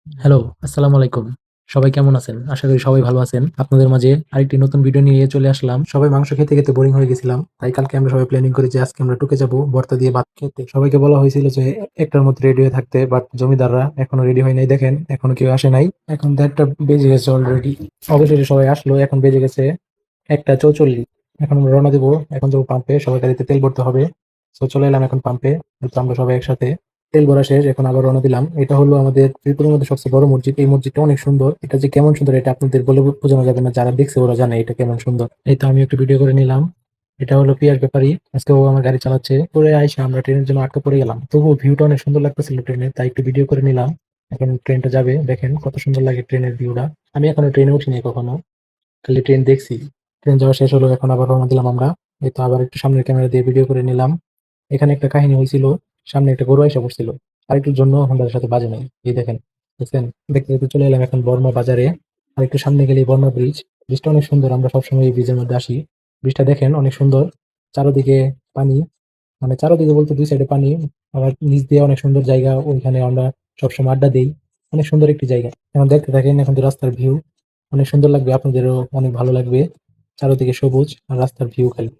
Hello, আসসালামু আলাইকুম। সবাই কেমন আছেন? আশা করি সবাই ভালো আছেন। আপনাদের মাঝে আরেকটি নতুন ভিডিও নিয়ে চলে আসলাম। সবাই মাংস খেতে, খেতে বোরিং হয়ে গেছিলাম। তাই কালকে আমরা সবাই প্ল্যানিং করি যে আজকে আমরা টুকে যাবো ভর্তা দিয়ে ভাত খেতে। সবাইকে বলা হয়েছিল যে ১টার মধ্যে রেডি হয়ে থাকতে, বাট জমিদাররা এখনো রেডি হয় নাই দেখেন। এখনো কেউ আসে নাই। এখন ১:৩০ বেজে গেছে অলরেডি। অবশেষে সবাই আসলো। এখন বেজে গেছে ১:৪৪। এখন আমরা রওনা দিব। এখন যাবো পাম্পে। সবার গাড়িতে তেল ভরতে হবে। সো চলে এলাম এখন পাম্পে। তো আমরা সবাই একসাথে। তেল ভরা শেষ, এখন আবার রওনা দিলাম। এটা হলো আমাদের ত্রিপুরার মধ্যে সবচেয়ে বড় মসজিদ। এই মসজিদটা অনেক সুন্দর। এটা যে কেমন সুন্দর এটা আপনাদের বলে বোঝানো যাবে না, যারা দেখছে ওরা জানে এটা কেমন সুন্দর। এই তো আমি একটু ভিডিও করে নিলাম। এটা হলো পিয়ার ব্যাপারী, আজকে ও আমার গাড়ি চালাচ্ছে। পরে আইসা আমরা ট্রেনের জন্য আটকা পড়ে গেলাম, তবুও ভিউটা অনেক সুন্দর লাগতেছিল ট্রেনে, তাই একটু ভিডিও করে নিলাম। এখন ট্রেনটা যাবে, দেখেন কত সুন্দর লাগে ট্রেনের ভিউটা। আমি এখনো ট্রেনে উঠিনি কখনো, খালি ট্রেন দেখছি। ট্রেন যাওয়া শেষ হলো, এখন আবার রওনা দিলাম আমরা। এই তো আবার একটু সামনের ক্যামেরা দিয়ে ভিডিও করে নিলাম। এখানে একটা কাহিনী হয়েছিল, সামনে একটা গরু এসে পড়ছিল, আরেকটুর জন্য হোন্ডার সাথে বাজে নাই। এই দেখেন, দেখছেন? দেখতে দেখতে চলে এলাম এখন বর্মা বাজারে। আর একটু সামনে গেলে বর্মা ব্রিজ। ব্রিজটা অনেক সুন্দর, আমরা সবসময় এই ব্রিজের মধ্যে আসি। ব্রিজটা দেখেন অনেক সুন্দর, চারোদিকে পানি, মানে চারোদিকে বলতে দুই সাইডে পানি। আবার নিচ দিয়ে অনেক সুন্দর জায়গা, ওইখানে আমরা সবসময় আড্ডা দিই। অনেক সুন্দর একটি জায়গা। এখন দেখতে থাকেন, এখন তো রাস্তার ভিউ অনেক সুন্দর লাগবে, আপনাদেরও অনেক ভালো লাগবে। চারোদিকে সবুজ আর রাস্তার ভিউ খালি।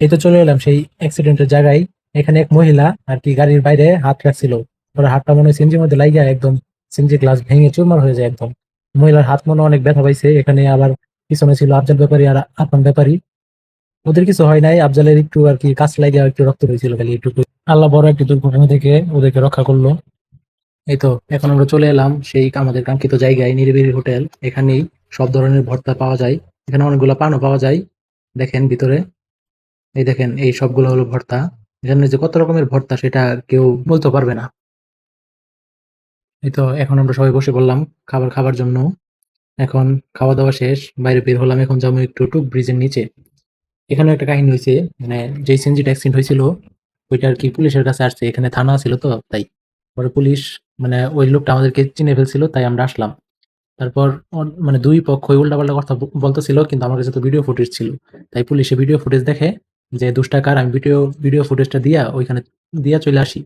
এই তো চলে এলাম সেই অ্যাক্সিডেন্টের জায়গায়। এখানে এক মহিলা আর কি গাড়ির বাইরে হাত রাখছিল। ওর হাতটা মনে হয় সিনজির মধ্যে লাগিয়া একদম সিনজি গ্লাস ভেঙে চুরমার হয়ে যায় একদম। মহিলার হাত মনে হয় অনেক ব্যথা পাইছে। এখানে আবার পিছনে ছিল আফজাল ব্যাপারী আর আতমান ব্যাপারী। ওদের কিছু হয় নাই, আফজালের একটু আর কি কাছ লাগিয়া একটু রক্ত হয়েছিল খালি একটু। আল্লাহ বড় একটি দুর্ঘটনা থেকে ওদেরকে রক্ষা করলো। এই তো এখন আমরা চলে এলাম সেই আমাদের কাঙ্ক্ষিত জায়গায়, নিরিবিলি হোটেল। এখানেই সব ধরনের ভর্তা পাওয়া যায়। এখানে অনেকগুলো পানও পাওয়া যায়, দেখেন ভিতরে। এই দেখেন, এই সবগুলো হলো ভর্তা। এখানে যে কত রকমের ভর্তা সেটা কেউ বলতে পারবে না। এই তো এখন আমরা সবাই বসে পড়লাম খাবার খাবার জন্য। এখন খাওয়া দাওয়া শেষ, বাইরে বের হলাম। এখন যাবো একটু টুক ব্রিজের নিচে। এখানে একটা কাহিনী হয়েছে, মানে যেই সিএনজিটা অ্যাক্সিডেন্ট হয়েছিল ওইটা আর কি পুলিশের কাছে আসছে। এখানে থানা ছিল তো তাই। পরে পুলিশ, মানে ওই লোকটা আমাদেরকে চিনে ফেলছিল, তাই আমরা আসলাম। তারপর মানে দুই পক্ষই উল্টাপাল্টা কথা বলতেছিল, কিন্তু আমার কাছে তো ভিডিও ফুটেজ ছিল। তাই পুলিশে ভিডিও ফুটেজ দেখে যে দুষ্টাকার, আমি ভিডিও ভিডিও ফুটেজটা দিয়া ওইখানে দিয়া চলে আসি।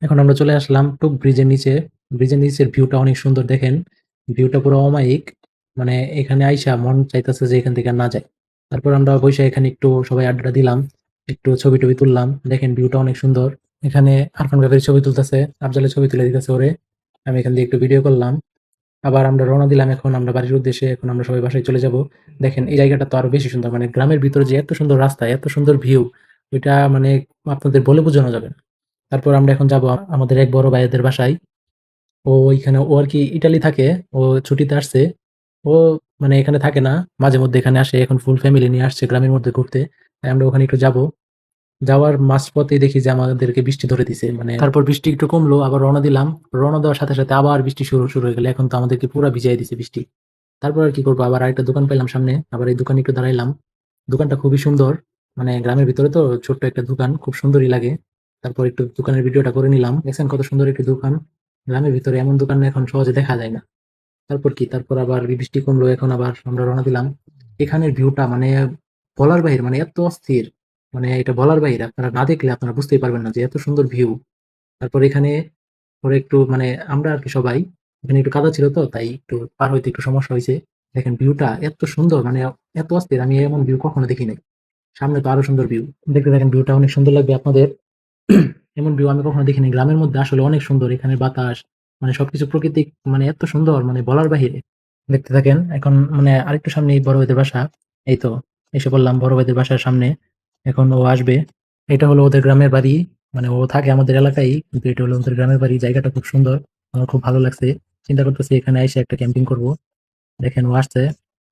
এখন আমরা চলে আসলাম টুক ব্রিজের নিচে। ব্রিজের নিচের ভিউটা অনেক সুন্দর, দেখেন ভিউটা পুরো অমায়িক। মানে এখানে আইসা মন চাইতেছে যে এখান থেকে আর না যায়। তারপর আমরা বসে এখানে একটু সবাই আড্ডা দিলাম, একটু ছবি টবি তুললাম। দেখেন ভিউটা অনেক সুন্দর। এখানে আরফান কাকের ছবি তুলতেছে, আফজালের ছবি তুলে দিতেছে ওরে। আমি এখান দিয়ে একটু ভিডিও করলাম। আবার আমরা রওনা দিলাম এখন আমরা বাড়ির উদ্দেশ্যে। এখন আমরা সবাই বাসায় চলে যাব। দেখেন এই জায়গাটা তো আরো বেশি সুন্দর, মানে গ্রামের ভিতরে যে এত সুন্দর রাস্তা, এত সুন্দর ভিউ, ওইটা মানে আপনাদের বলে বোঝানো যাবে না। তারপর আমরা এখন যাব আমাদের এক বড় ভাইদের বাসায়। ও ওইখানে, ও আর কি ইটালি থাকে। ও ছুটিতে আসছে। ও মানে এখানে থাকে না, মাঝে মধ্যে এখানে আসে। এখন ফুল ফ্যামিলি নিয়ে আসছে গ্রামের মধ্যে ঘুরতে। তাই আমরা ওখানে একটু যাব। যাওয়ার মাঝপথে দেখি যে আমাদেরকে বৃষ্টি ধরে দিছে, মানে তারপর বৃষ্টি একটু কমলো, আবার রওনা দিলাম। রওনা দেওয়ার সাথে সাথে আবার বৃষ্টি শুরু শুরু হয়ে গেল। এখন তো আমাদেরকে পুরো ভিজিয়ে দিছে বৃষ্টি। তারপর আর কি করবো, আবার আরেকটা দোকান পেলাম সামনে, আবার এই দোকানে একটু দাঁড়াইলাম। দোকানটা খুবই সুন্দর, মানে গ্রামের ভিতরে তো ছোট্ট একটা দোকান, খুব সুন্দরই লাগে। তারপর একটু দোকানের ভিডিওটা করে নিলাম। দেখছেন কত সুন্দর একটি দোকান। গ্রামের ভিতরে এমন দোকান এখন সহজে দেখা যায় না। তারপর কি, তারপর আবার বৃষ্টি কমলো, এখন আবার আমরা রওনা দিলাম। এখানের ভিউটা মানে বলার বাহির, মানে এত অস্থির, মানে এটা বলার বাহির। আপনারা না দেখলে আপনারা বুঝতেই পারবেন না যে এত সুন্দর ভিউ। তারপর এখানে পরে একটু মানে আমরা আর কি সবাই, এখানে একটু কাদা ছিল তো তাই একটু পার হইতে একটু সমস্যা হয়েছে। দেখেন ভিউটা এত সুন্দর, মানে এত অস্থির, আমি এমন ভিউ কখনো দেখি নাই। সামনে তো আরো সুন্দর ভিউ, দেখতে দেখেন ভিউটা অনেক সুন্দর লাগবে আপনাদের। এমন ভিউ আমি কখনো দেখিনি গ্রামের মধ্যে, আসলে অনেক সুন্দর এখানে বাতাস, মানে সবকিছু প্রাকৃতিক, মানে এত সুন্দর, মানে বলার বাহিরে। দেখতে থাকেন এখন, মানে আরেকটু সামনে বড় ভাইদের বাসা। এই তো এসে বললাম বড় ভাইদের বাসার সামনে। এখন ও আসবে। এটা হলো ওদের গ্রামের বাড়ি, মানে ও থাকে আমাদের এলাকায়, কিন্তু এটা হলো ওদের গ্রামের বাড়ি। জায়গাটা খুব সুন্দর, আমার খুব ভালো লাগছে। চিন্তা করতেছি এখানে এসে একটা ক্যাম্পিং করব। দেখেন ও আসছে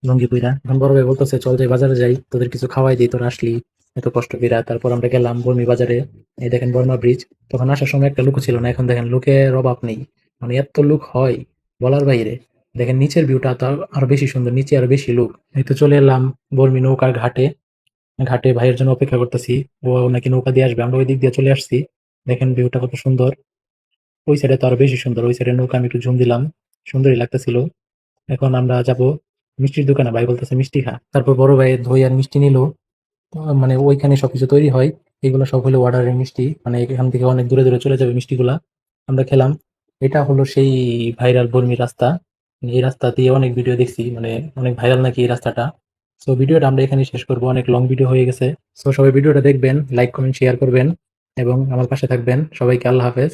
লঙ্গি পুইরা। এখন বড় ভাই বলতেছে চল যাই বাজারে যাই, তোদের কিছু খাওয়াই দিই তোরা আসলি। এত কষ্ট কইরা। তারপর আমরা গেলাম বর্মি বাজারে। এই দেখেন বর্মা ব্রিজ। তখন আসার সময় একটা লোকও ছিল না। এখন দেখেন লোকের অভাব নেই। মানে এত লোক হয় বলার বাইরে। দেখেন নিচের ভিউটা তো আরো বেশি সুন্দর। নিচে আরো বেশি লোক। এই তো চলে এলাম বর্মি নৌকার ঘাটে। ঘাটে ভাইয়ের জন্য অপেক্ষা করতেছি। ও নাকি নৌকা দিয়ে আসবে। আমরা ওই দিক দিয়ে চলে আসছি। দেখেন ভিউটা কত সুন্দর। ওই সাইডে তো আরো বেশি সুন্দর। ওই সাইডে নৌকা আমি একটু ঝুম দিলাম। সুন্দরই লাগতেছিল। এখন আমরা যাব মিষ্টির দোকানে। ভাই বলতেছে মিষ্টি খা। তারপর বড় ভাই দই আর মিষ্টি নিল। মানে ওইখানে সবকিছু তৈরি হয়। এগুলো সব হলো অর্ডারের মিষ্টি। মানে এখান থেকে অনেক দূরে দূরে চলে যাবে মিষ্টিগুলা। আমরা খেলাম। এটা হলো সেই ভাইরাল বর্মি রাস্তা। মানে এই রাস্তা দিয়ে অনেক ভিডিও দেখছি। মানে অনেক ভাইরাল নাকি এই রাস্তাটা। সো ভিডিওটা আমরা এখানে শেষ করবো। অনেক লং ভিডিও হয়ে গেছে। সো সবাই ভিডিওটা দেখবেন, লাইক কমেন্ট শেয়ার করবেন এবং আমার পাশে থাকবেন। সবাইকে আল্লাহ হাফেজ।